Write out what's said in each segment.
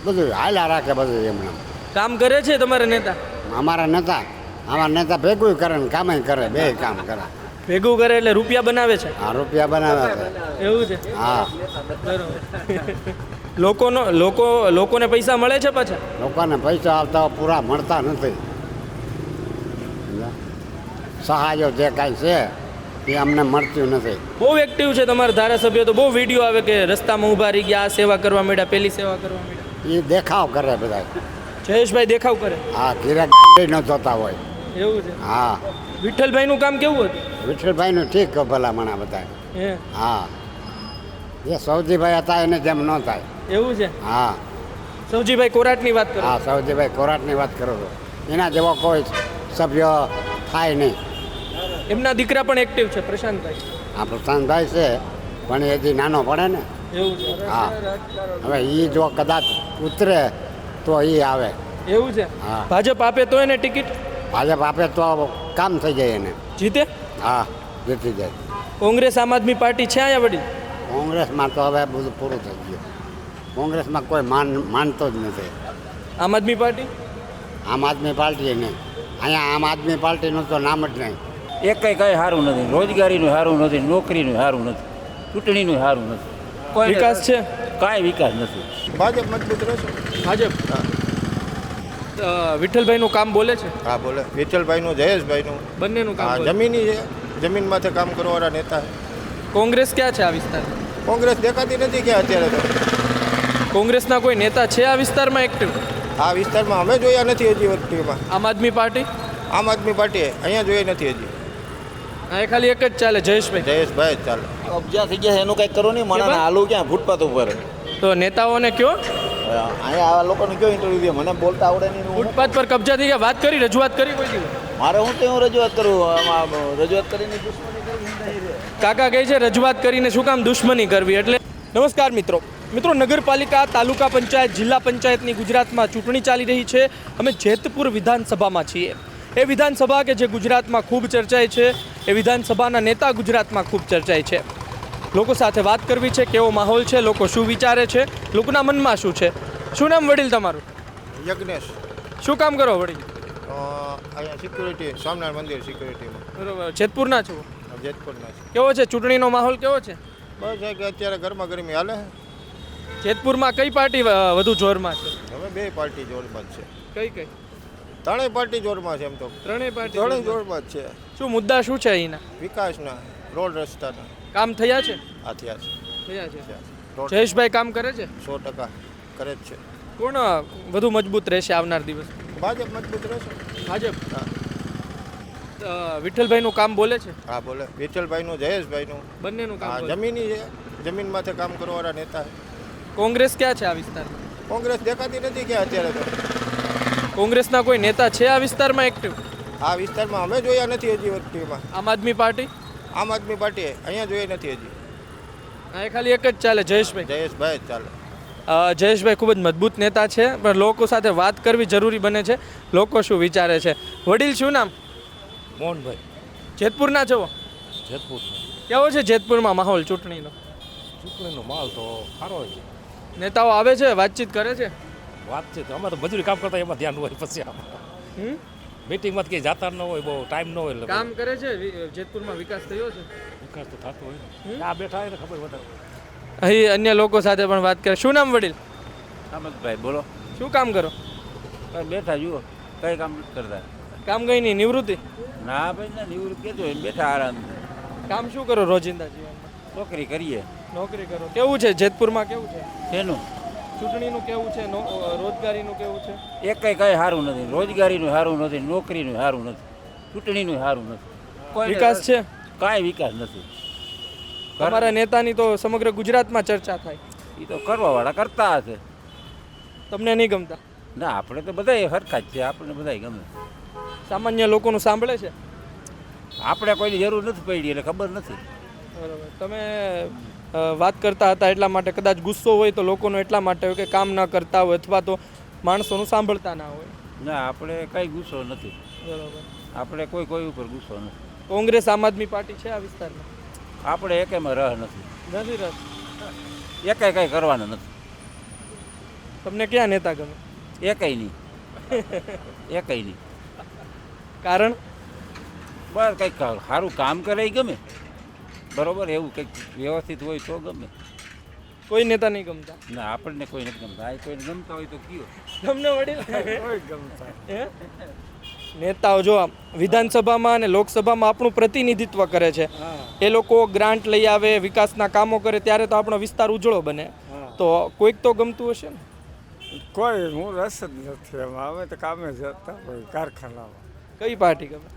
બધું હાલ્યા રાખે બધું એમને. કામ કરે છે તમારા નેતા? અમારા નેતા ભેગું કરે ને કામે કરે, બે કામ કરે. ભેગું કરે એટલે રૂપિયા બનાવે છે? હા, રૂપિયા બનાવે છે. એવું છે? હા. બરોબર. લોકોને પૈસા મળે છે પાછા? લોકોને પૈસા આવતા પૂરા મળતા નથી. સહાયો જે કાંઈ છે એ અમને મળતું નથી. બહુ એક્ટિવ છે તમારા ધારાસભ્ય, તો બહુ વિડીયો આવે કે રસ્તામાં ઊભા રહી ગયા, આ સેવા કરવા માંડ્યા, પેલી સેવા કરવા માંડ્યા. એ દેખાવ કરે બધા. જયેશભાઈ દેખાવ કરે? હા, ઘીરે ગાડી ન જોતા હોય. એવું છે? હા. વિઠ્ઠલભાઈનું કામ કેવું હતું? વિઠ્ઠલભાઈનું ઠીક ભલામણા બધા. હે? હા. એ સૌજીભાઈ હતા એને જેમ ન થાય. એવું છે? હા. સૌજીભાઈ કોરાટની વાત કરો? હા, સૌજીભાઈ કોરાટની વાત કરો છો. એના જેવો કોઈ સભ્ય થાય નહીં. એમના દીકરા પણ એક્ટિવ છે, પ્રશાંતભાઈ. આ પ્રશાંતભાઈ છે પણ એ હજી નાનો પડે ને. એવું છે? હા. હવે એ જો કદાચ ઉતરે તો એ આવે. એવું છે? હા. ભાજપ આપે તો એને ટિકિટ? ભાજપ આપે તો કામ થઈ જાય એને. જીતે? હા, જીતી જાય. કોંગ્રેસ આમ આદમી પાર્ટી છે અહીંયા વડીલ? કોંગ્રેસમાં તો હવે બધું પૂરું થઈ ગયું. કોંગ્રેસમાં કોઈ માનતો જ નથી. આમ આદમી પાર્ટી? આમ આદમી પાર્ટી નહીં. અહીંયા આમ આદમી પાર્ટીનું તો નામ જ નહીં. કંઈ સારું નથી. રોજગારીનું સારું નથી, નોકરીનું સારું નથી, ચૂંટણીનું સારું નથી. કોઈ વિકાસ છે? કાંઈ વિકાસ નથી. ભાજપ મજબૂત રહેશે. ભાજપ? વિઠ્ઠલભાઈનું કામ બોલે છે? હા, બોલે. વિઠ્ઠલભાઈનું, જયેશભાઈનું. બંનેનું કામ હા, બોલે. જમીની છે. જમીનમાંથી કામ કરવાવાળા નેતા. કોંગ્રેસ ક્યાં છે આ વિસ્તાર? કોંગ્રેસ દેખાતી નથી કે અત્યારે તો. કોંગ્રેસના કોઈ નેતા છે આ વિસ્તારમાં એક્ટિવ? આ વિસ્તારમાં અમે જોયા નથી હજી વખતમાં. આમ આદમી પાર્ટી? આમ આદમી પાર્ટીએ અહીંયા જોઈ નથી હજી. હા, એ ખાલી એક જ ચાલે, જયેશભાઈ. જયેશભાઈ જ ચાલે. કબજા થઈ ગયા છે એનું કંઈક કરો નહીં. મને હાલું ક્યાં ફૂટપાથ ઉપર. તો નેતાઓને કયો અહીંયા આવા લોકોને કયો ઇન્ટરવ્યુ દે, મને બોલતા આવડે નહીં. ફૂટપાથ પર કબજા થઈ ગયા, વાત કરી, રજૂઆત કરી કોઈ દિવસ? મારે હું તો હું રજૂઆત કરું, આમાં રજૂઆત કરીને દુશ્મની કરવી. કાકા કહે છે રજૂઆત કરીને શું કામ દુશ્મની કરવી. એટલે નમસ્કાર મિત્રો, નગરપાલિકા, તાલુકા પંચાયત, જિલ્લા પંચાયતની ગુજરાતમાં ચૂંટણી ચાલી રહી છે. અમે જેતપુર વિધાનસભામાં છીએ. એ વિધાનસભા કે જે ગુજરાતમાં ખૂબ ચર્ચાય છે, એ વિધાનસભાના નેતા ગુજરાતમાં ખૂબ ચર્ચાય છે. લોકો સાથે વાત કરવી છે, કેવો માહોલ છે, લોકો શું વિચારે છે, લોકોના મનમાં શું છે. શું નામ વડીલ તમારું? યજ્ઞેશ. શું કામ કરો વડીલ? અહીંયા સિક્યુરિટી, સ્વામિનારાયણ મંદિર સિક્યુરિટીમાં. બરોબર. જેતપુરના છો? જેતપુરના છે. કેવો છે ચૂંટણીનો માહોલ, કેવો છે? બસ કે અત્યારે ગરમા ગરમી હાલે. જેતપુરમાં કઈ પાર્ટી વધુ જોરમાં છે? હવે બે પાર્ટી જોરમાં જ છે. કઈ કઈ? ત્રણેય પાર્ટી જોરમાં છે એમ તો. ત્રણેય પાર્ટી ત્રણેય જોરમાં જ છે. શું મુદ્દા શું છે અહીંના? વિકાસના, રોડ રસ્તાના. કામ થયા છે? આ થયા છે. રોડ જયેશભાઈ કામ કરે છે? 100% કરે જ છે. કોણ વધુ મજબૂત રહેશે આવનાર દિવસ? ભાજપ મજબૂત રહેશે. ભાજપ? વિઠ્ઠલભાઈનું કામ બોલે છે? હા, બોલે. વિઠ્ઠલભાઈનું, જયેશભાઈનું. બંનેનું કામ હા, બોલે. જમીની છે. જમીનમાંથી કામ કરવાવાળા નેતા. કોંગ્રેસ ક્યાં છે આ વિસ્તારમાં? કોંગ્રેસ દેખાતી નથી કે અત્યારે તો. કોંગ્રેસના કોઈ નેતા છે આ વિસ્તારમાં એક્ટિવ? આ વિસ્તારમાં અમે જોયા નથી હજી વખતમાં. આમ આદમી પાર્ટી? આમ આદમી પાર્ટીએ અહીંયા જોઈ નથી હજી. હા, એ ખાલી એક જ ચાલે, જયેશભાઈ. જયેશભાઈ જ ચાલે. જયેશભાઈ ખૂબ જ મજબૂત નેતા છે, પણ લોકો સાથે વાત કરવી જરૂરી બને છે. લોકો શું વિચારે છે. વડીલ શું નામ? મોહનભાઈ. જેતપુરના છો? જેતપુર. કેવો છે જેતપુરમાં માહોલ ચૂંટણીનો? ચૂંટણીનો માલ તો સારો છે. નેતાઓ આવે છે, વાતચીત કરે છે? વાત છે તો અમે તો મજૂરી કામ કરતા એમાં ધ્યાન હોય. પછી મીટિંગમાં ક્યાંય જાતા ન હોય, બહુ ટાઈમ ન હોય. એટલે કામ કરે છે. જેતપુરમાં વિકાસ થયો છે? વિકાસ તો થતો હોય ને. આ બેઠા હોય ને ખબર વધારે. અહીં અન્ય લોકો સાથે પણ વાત કરે. શું નામ વડીલ? અમતભાઈ બોલો. શું કામ કરો? બેઠા જુઓ, કઈ કામ નથી કરતા. કામ કઈ નહીં, નિવૃત્તિ? ના ભાઈ ના, નિવૃત્ત કહેતો હોય બેઠા આરામ. કામ શું કરો રોજિંદા જીવનમાં? નોકરી કરીએ. નોકરી કરો. કેવું છે જેતપુરમાં, કેવું છે શેનું? ચૂંટણીનું, કેવું છે રોજગારીનું, કેવું છે? કંઈ સારું નથી. રોજગારીનું સારું નથી, નોકરીનું સારું નથી, ચૂંટણીનું સારું નથી. વિકાસ છે? કાંઈ વિકાસ નથી. તમારા નેતાની તો સમગ્ર ગુજરાતમાં ચર્ચા થાય. એ તો કરવાવાળા કરતા હશે. તમને નહીં ગમતા? ના, આપણે તો બધાય સરખા જ છે. આપણને બધાય ગમે. સામાન્ય લોકોનું સાંભળે છે? આપણે કોઈની જરૂર નથી પડી એટલે ખબર નથી. બરાબર. તમે વાત કરતા હતા એટલા માટે, કદાચ ગુસ્સો હોય તો લોકોનો એટલા માટે હોય કે કામ ન કરતા હોય અથવા તો માણસોનું સાંભળતા ના હોય. ના, આપણે કંઈ ગુસ્સો નથી. બરાબર. આપણે કોઈ ઉપર ગુસ્સો નથી. કોંગ્રેસ આમ આદમી પાર્ટી છે આ વિસ્તારમાં? આપણે એકેમાં રહ નથી. નથી રસ? કંઈ કરવાના નથી. તમને ક્યાં નેતા ગમે? એકય નહીં એકય નહીં. કારણ? બસ કંઈક સારું કામ કરે એ ગમે, બરોબર, એવું કંઈક વ્યવસ્થિત હોય તો ગમે. કોઈ નેતા નહીં ગમતા? ના, આપણને કોઈ નથી ગમતા. આ કોઈને ગમતા હોય તો કયો. તમને વડીલ હે? નેતાઓ જો આમ વિધાનસભામાં અને લોકસભામાં આપણું પ્રતિનિધિત્વ કરે છે. એ લોકો ગ્રાન્ટ લઈ આવે, વિકાસના કામો કરે, ત્યારે તો આપણો વિસ્તાર ઉજળો બને. તો કોઈક તો ગમતું હશે ને? કોઈ હું રસ જ નથી એમાં. અમે તો કામે જતા હોય કારખાનામાં. કઈ પાર્ટી ગમે?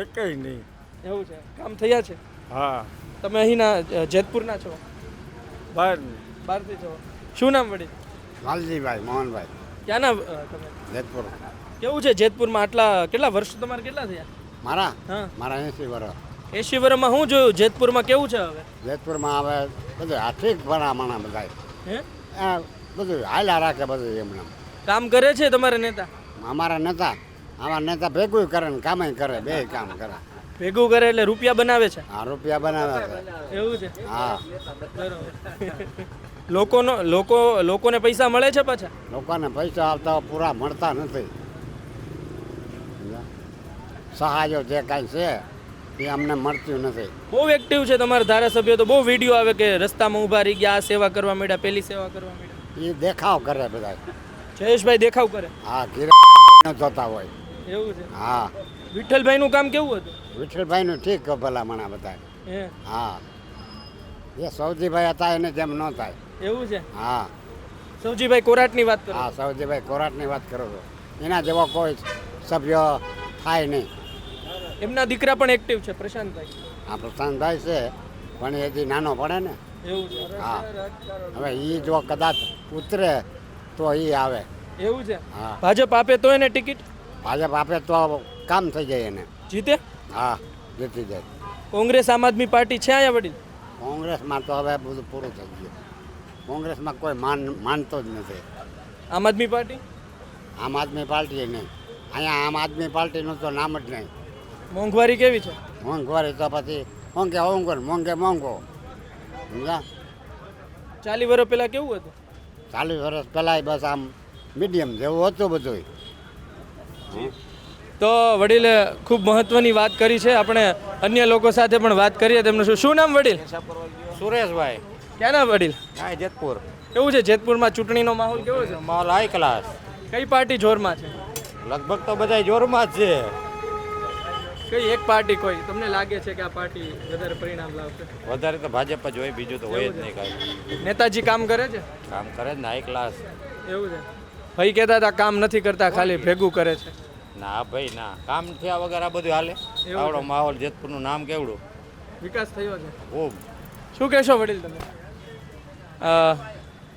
એકય નહીં. એવું છે? કામ થયા છે? હા, તમે અહીંના જેતપુરના છો? બહાર બહારથી છો? શું નામ વડીલ? લાલજીભાઈ મોહનભાઈ ક્યાંના તમે? જેતપુર. કેવું છે જેતપુરમાં? કેટલા વર્ષ તમારે કેટલા થયા? મારા હા, મારા 80 વર્ષ. 80 વર્ષમાં હું જોયું જેતપુરમાં કેવું છે હવે? જેતપુરમાં હવે બધું આ ઠીક ભણામણા બધા હે? બધું હાલ્યા રાખે બધું એમને. કામ કરે છે તમારા નેતા? અમારા નેતા ભેગું કરે ને કામે કરે, બે કામ કરે. ભેગું કરે એટલે રૂપિયા બનાવે છે? હા, રૂપિયા બનાવે છે. એવું છે? હા, લોકોને પૈસા મળે છે પાછા? લોકોને પૈસા આવતા પૂરા મળતા નથી. સહાયો જે કાંઈ છે એ અમને મળતું નથી. બહુ એક્ટિવ છે તમારા ધારાસભ્ય, તો બહુ વિડીયો આવે કે રસ્તામાં ઊભા રહી ગયા, આ સેવા કરવા માંડ્યા, પેલી સેવા કરવા માંડ્યા. એ દેખાવ કરે બધા. જયેશભાઈ દેખાવ કરે? હા, ઘીરે ન જોતા હોય. એવું છે? હા, વિઠ્ઠલભાઈનું કામ કેવું હતું? વિઠ્ઠલભાઈનું ઠીક ભલામણા બધા. હે? હા, એ સૌજીભાઈ હતા એને જેમ ન થાય. એવું છે? હા સૌજીભાઈ કોરાટની વાત કરો? હા, સૌજીભાઈ કોરાટની વાત કરો છો. એના જેવો કોઈ સભ્ય થાય નહીં. એમના દીકરા પણ એક્ટિવ છે, પ્રશાંતભાઈ. આ પ્રશાંતભાઈ છે પણ એ હજી નાનો પડે ને. એવું છે? હા, હવે એ જો કદાચ ઉતરે તો એ આવે. એવું છે? હા, ભાજપ આપે તો એને ટિકિટ? ભાજપ આપે તો કામ થઈ જાય એને. જીતે? હા, જીતી જાય. કોંગ્રેસ આમ આદમી પાર્ટી છે અહીંયા વડીલ? કોંગ્રેસમાં તો હવે બધું પૂરું થઈ ગયું. કોંગ્રેસમાં કોઈ માનતો જ નથી. આમ આદમી પાર્ટી? આમ આદમી પાર્ટી નહીં. અહીંયા આમ આદમી પાર્ટીનું તો નામ જ નહીં. મોંઘવારી કેવી છે? મોંઘવારી તો પછી મોંઘે મોંઘો. સમજા? 40 વર્ષ પહેલા કેવું હતું? 40 વર્ષ પહેલાં બસ આમ મીડિયમ જેવું હતું બધું. તો વડીલે ખૂબ મહત્વની વાત કરી છે. આપણે અન્ય લોકો સાથે પણ વાત કરીએ. તેમનું શું નામ વડીલ? સુરેશભાઈ. ક્યાંના વડીલ? હા, જેતપુર. કેવું છે જેતપુરમાં ચૂંટણીનો માહોલ કેવો છે? માહોલ હાઈ ક્લાસ. કઈ પાર્ટી જોરમાં છે? લગભગ તો બધા જોરમાં જ છે. કઈ એક પાર્ટી કોઈ તમને લાગે છે કે આ પાર્ટી વધારે પરિણામ લાવશે? વધારે તો ભાજપ જ હોય, બીજું તો હોય જ નહીં કાંઈ. નેતાજી કામ કરે છે? કામ કરે જ ને હાઈ ક્લાસ. એવું છે? ભાઈ કહેતા હતા કામ નથી કરતા, ખાલી ભેગું કરે છે. ના ભાઈ ના, કામ થયા વગર આ બધું હાલે? આવડો માહોલ, જેતપુરનું નામ કેવડું વિકાસ થયો છે? ખૂબ. શું કહેશો વડીલ તમે?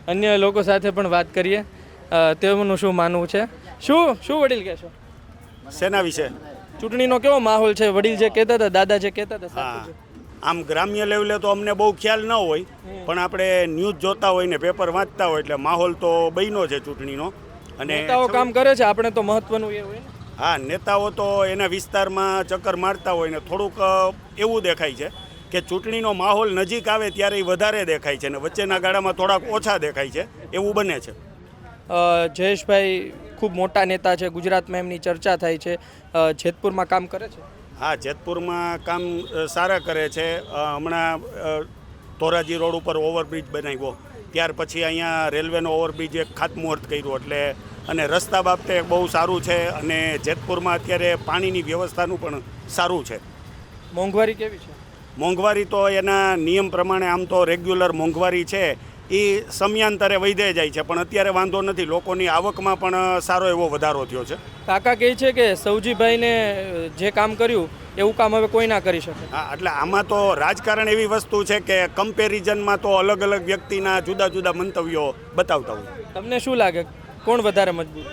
અન્ય લોકો સાથે પણ વાત કરીએ. તેમનું શું માનવું છે? શું વડીલ કહેશો? શેના વિશે? ચૂંટણીનો કેવો માહોલ છે? વડીલ જે કહેતા હતા, દાદા જે કહેતા હતા, હા, સાચું છે? આમ ગ્રામ્ય લેવલે તો અમને બહુ ખ્યાલ ન હોય, પણ આપણે ન્યૂઝ જોતા હોય ને પેપર વાંચતા હોય એટલે માહોલ તો બન્યો છે ચૂંટણીનો. અને નેતાઓ કામ કરે છે, આપણે તો મહત્વનું એ હોય ને. હા, નેતાઓ તો એના વિસ્તારમાં ચક્કર મારતા હોય ને થોડુંક એવું દેખાય છે કે ચૂંટણીનો માહોલ નજીક આવે ત્યારે એ વધારે દેખાય છે ને વચ્ચેના ગાળામાં થોડાક ઓછા દેખાય છે, એવું બને છે. જયેશભાઈ ખૂબ મોટા નેતા છે, ગુજરાતમાં એમની ચર્ચા થાય છે. જેતપુરમાં કામ કરે છે? હા, જેતપુરમાં કામ સારા કરે છે. હમણાં ધોરાજી રોડ ઉપર ઓવરબ્રિજ બનાવ્યો, ત્યાર પછી અહીંયા રેલવેનો ઓવરબ્રિજ એક ખાતમુહૂર્ત કર્યું, એટલે અને રસ્તા બાબતે બહુ સારું છે. અને જેતપુરમાં અત્યારે પાણીની વ્યવસ્થાનું પણ સારું છે. મોંઘવારી કેવી છે? મોંઘવારી તો એના નિયમ પ્રમાણે આમ તો રેગ્યુલર મોંઘવારી છે એ સમયાંતરે વધી જાય છે, પણ અત્યારે વાંધો નથી. લોકોની આવકમાં પણ સારો એવો વધારો થયો છે. કાકા કહે છે કે સૌજીભાઈને જે કામ કર્યું એવું કામ હવે કોઈ ના કરી શકે. હા, એટલે આમાં તો રાજકારણ એવી વસ્તુ છે કે કમ્પેરિઝનમાં તો અલગ અલગ વ્યક્તિના જુદા જુદા મંતવ્યો બતાવતા હોય. તમને શું લાગે કોણ વધારે મજબૂત?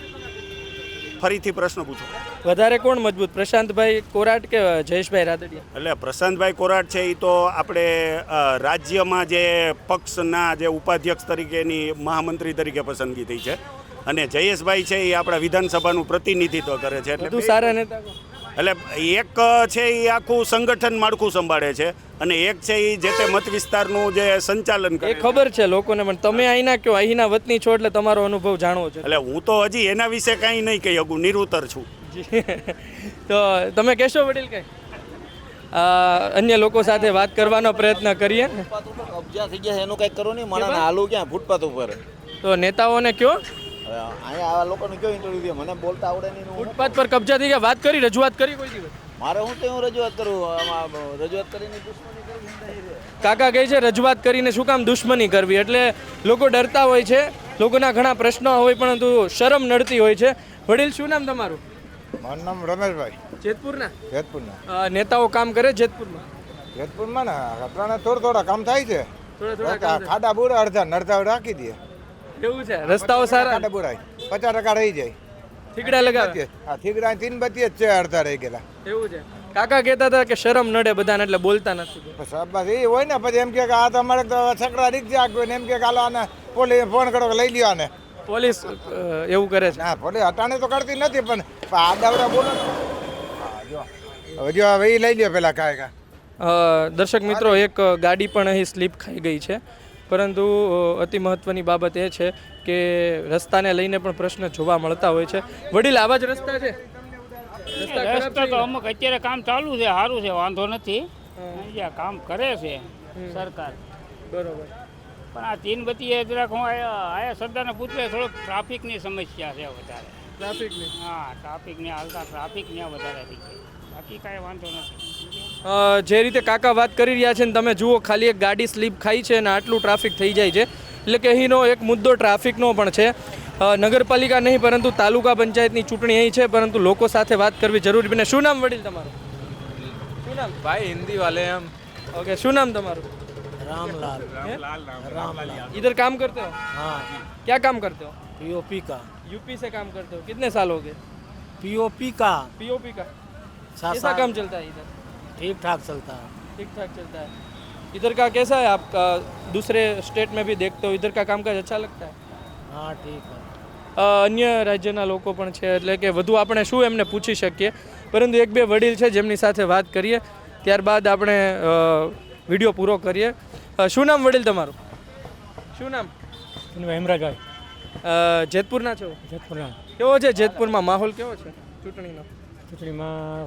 ફરીથી પ્રશ્ન પૂછો. વધારે કોણ મજબૂત, પ્રશાંતભાઈ કોરાટ કે જયેશભાઈ રાદડિયા? એટલે પ્રશાંતભાઈ કોરાટ છે એ તો આપણે રાજ્યમાં જે પક્ષના જે ઉપાધ્યક્ષ તરીકેની મહામંત્રી તરીકે પસંદગી થઈ છે, અને જયેશભાઈ છે એ આપણા વિધાનસભાનું પ્રતિનિધિત્વ કરે છે. એટલે બધું સારા નેતા. એટલે એક છે એ આખું સંગઠન માળખું સંભાળે છે અને એક છે એ જે તે મત વિસ્તારનું જે સંચાલન એ કરે છે. ખબર છે લોકોને, પણ તમે અહીંના કયો, અહીંના વતની છો એટલે તમારો અનુભવ જાણવો છે. એટલે હું તો હજી એના વિશે કાંઈ નહીં કહી શકું, નિરુત્તર છું. તો તમે કહેશો વડીલ કંઈ? અન્ય લોકો સાથે વાત કરવાનો પ્રયત્ન કરીએ. કબજા થઈ ગયા છે એનું કંઈક કરો નહીં, મને હાલું ક્યાં ફૂટપાથ ઉપર. તો નેતાઓને કયો અહીંયા આવા લોકોને કયો ઇન્ટરવ્યુ દે, મને બોલતા આવડે નહીં. ફૂટપાથ પર કબજા થઈ ગયા, વાત કરી, રજૂઆત કરી કોઈ દિવસ? મારે હું તો હું રજૂઆત કરું, રજૂઆત કરીને દુશ્મની કરવી. કાકા કહે છે રજૂઆત કરીને શું કામ દુશ્મની કરવી, એટલે લોકો ડરતા હોય છે, લોકોના ઘણા પ્રશ્નો હોય પરંતુ શરમ નડતી હોય છે. વડીલ શું નામ તમારું? મારું નામ રમેશભાઈ, જેતપુરના જેતપુરના. નેતાઓ કામ કરે જેતપુરમાં? જેતપુરમાં ને આપણા થોડા કામ થાય છે. થોડા કામ છે. ખાડા બુરા અડધા નડતા રાખી દે. એવું છે? રસ્તાઓ સારા? ખાડા બુરાય 50% રહી જાય. થીગડા લગાવે? હા, ઠીકડા 3 બત્તી જ છે, અડધા રહી ગયેલા. એવું છે? કાકા કહેતા હતા કે શરમ નડે બધાને એટલે બોલતા નથી. બસ એ હોય ને, પછી એમ કે આ તમારે તો છકડા રિક્ષા આપ્યો ને એમ કે હાલો આને પોલીસ ફોન કરો કે લઈ લ્યો આને. પોલીસ એવું કરે છે? હા, પોલીસ હટાણે તો કરતી નથી, પણ આ દાવડા બોલો ને. જો હવે એ લઈ લ્યો પેલા કાંઈ કાંઈ. દર્શક મિત્રો, એક ગાડી પણ અહીં સ્લીપ ખાઈ ગઈ છે, પરંતુ અતિ મહત્વની બાબત એ છે કે રસ્તાને લઈને પણ પ્રશ્ન જોવા મળતા હોય છે. વડીલ, આવા જ રસ્તા છે? રસ્તા તો અમુક અત્યારે કામ ચાલુ છે, સારું છે, વાંધો નથી. અહીંયા કામ કરે છે સરકાર, બરોબર. પણ આ 3 બત્તીએ જરાક હું આયા સરદારને પૂછે, થોડોક ટ્રાફિકની સમસ્યા છે વધારે. ટ્રાફિકની? હા, ટ્રાફિકની હાલતા ટ્રાફિકની વધારે થઈ ગઈ, બાકી કાંઈ વાંધો નથી. જે રીતે કાકા વાત કરી રહ્યા છે ને તમે જુઓ, ખાલી એક ગાડી સ્લીપ ખાઈ છે અને આટલું ટ્રાફિક થઈ જાય છે, એટલે કે અહીંનો એક મુદ્દો ટ્રાફિકનો પણ છે. નગરપાલિકા નહીં પરંતુ તાલુકા પંચાયતની ચૂંટણી અહીં છે, પરંતુ લોકો સાથે વાત કરવી જરૂરી બને. શું નામ વડીલ તમારું? શું નામ? ભાઈ હિન્દી વાલે હમ. ओके, શું નામ તમારું? रामलाल, रामलाल। इधर काम करते हो? हाँ, क्या काम करते हो? पीओपी का। यूपी से काम करते हो, कितने साल हो गए? पीओपी का पीओपी का 7 कैसा साल काम चलता है इधर? ठीक ठाक चलता है। ठीक ठाक चलता है। इधर का कैसा है आपका? दूसरे स्टेट में भी देखते हो, इधर का कामकाज अच्छा लगता है? हाँ ठीक है। અન્ય રાજ્યના લોકો પણ છે, એટલે કે વધુ આપણે શું એમને પૂછી શકીએ, પરંતુ એક બે વડીલ છે જેમની સાથે વાત કરીએ, ત્યારબાદ આપણે વિડીયો પૂરો કરીએ. શું નામ વડીલ તમારું? શું નામ? હેમરાજભાઈ, જેતપુરના છો? જેતપુરના. કેવો છે જેતપુરમાં માહોલ, કેવો છે ચૂંટણીનો? ચૂંટણીમાં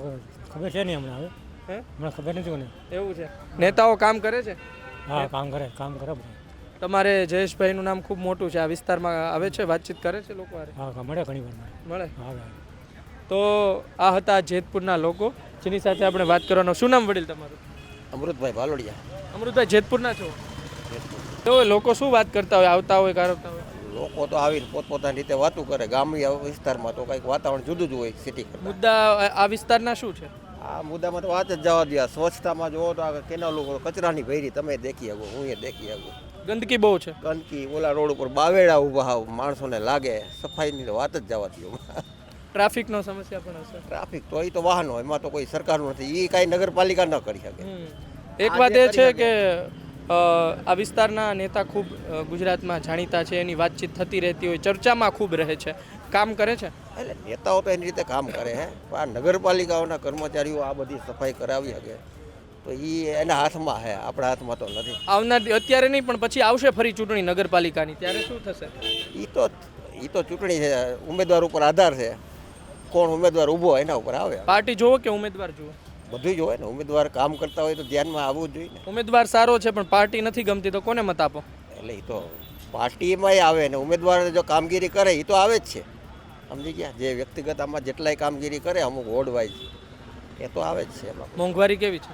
ખબર છે નહીં હમણાં, હે, હમણાં ખબર નથી કોને. એવું છે? નેતાઓ કામ કરે છે? હા, કામ કરે બધા. તમારે જયેશભાઈનું નામ ખૂબ મોટું છે, આ વિસ્તારમાં આવે છે, વાતચીત કરે છે લોકો હારે? હા, મળે ઘણી વાર મળે. હા. તો આ હતા જેતપુરના લોકો જેની સાથે આપણે વાત કરવાનો. શું નામ વડીલ તમારું? અમૃતભાઈ ભાલોડિયા. અમૃતભાઈ, જેતપુરના છો? તો લોકો શું વાત કરતા હોય, આવતા હોય, કારવતા હોય? લોકો તો આવીને પોતપોતાની રીતે વાતું કરે. ગામડી વિસ્તારમાં તો કંઈક વાતાવરણ જુદું જ હોય સિટી કરતાં. મુદ્દા આ વિસ્તારના શું છે? આ મુદ્દામાં તો વાત જ જવા દે. સ્વચ્છતામાં જોવો તો આ કેનાલો કચરાની ભેરી તમે દેખી શકો, હું એ દેખી શકું. ગંદકી બહુ છે. ગંદકી, ઓલા રોડ ઉપર બાવેડા ઊભા માણસોને લાગે, સફાઈની વાત જ જવા દો. ટ્રાફિકનો સમસ્યા પણ હશે. ટ્રાફિક તો એ તો વાહનો, એમાં તો કોઈ સરકારનું નથી, એ કાંઈ નગરપાલિકા ન કરી શકે. એક વાત એ છે કે આ વિસ્તારના નેતા ખૂબ ગુજરાતમાં જાણીતા છે, એની વાતચીત થતી રહેતી હોય, ચર્ચામાં ખૂબ રહે છે. કામ કરે છે? એટલે નેતાઓ તો એની રીતે કામ કરે હે, પણ આ નગરપાલિકાઓના કર્મચારીઓ આ બધી સફાઈ કરાવી શકે તો એ એના હાથમાં છે, આપણા હાથમાં તો નથી. આવનાર અત્યારે નહીં પણ પછી આવશે ફરી ચૂંટણી નગરપાલિકાની, ત્યારે શું થશે? એ તો ચૂંટણી છે, ઉમેદવાર ઉપર આધાર છે, કોણ ઉમેદવાર ઊભો એના ઉપર આવે. પાર્ટી જોવો કે ઉમેદવાર જોવો? બધું જ હોય ને. ઉમેદવાર કામ કરતા હોય તો ધ્યાનમાં આવવું જ જોઈએ ને. ઉમેદવાર સારો છે પણ પાર્ટી નથી ગમતી તો કોને મત આપો? એટલે એ તો પાર્ટીમાંય આવે ને ઉમેદવાર જો કામગીરી કરે એ તો આવે જ છે, સમજી ગયા? જે વ્યક્તિગત આમાં જેટલાય કામગીરી કરે અમુક વોર્ડ વાઇઝ એ તો આવે જ છે. એમાં મોંઘવારી કેવી છે?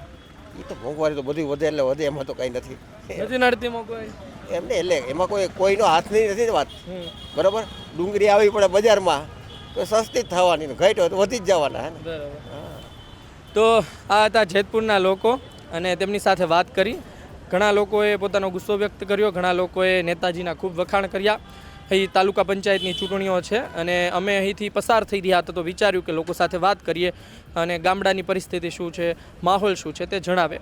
એ તો મોંઘવારી તો બધી વધે એટલે વધે, એમાં તો કંઈ નથી. નથી નડતી મોંઘવારી? એમને એટલે એમાં કોઈનો હાથ નહીં, નથી વાત બરાબર. ડુંગળી આવી પડે બજારમાં તો સસ્તી જ થવાની, ઘટ હોય તો વધી જ જવાના. હે ને? બરાબર. તો આ હતા જેતપુરના લોકો અને તેમની સાથે વાત કરી. ઘણા લોકોએ પોતાનો ગુસ્સો વ્યક્ત કર્યો, ઘણા લોકોએ નેતાજીના ખૂબ વખાણ કર્યા. અહીં તાલુકા પંચાયતની ચૂંટણીઓ છે અને અમે અહીંથી પસાર થઈ રહ્યા હતા તો વિચાર્યું કે લોકો સાથે વાત કરીએ અને ગામડાની પરિસ્થિતિ શું છે, માહોલ શું છે તે જણાવે.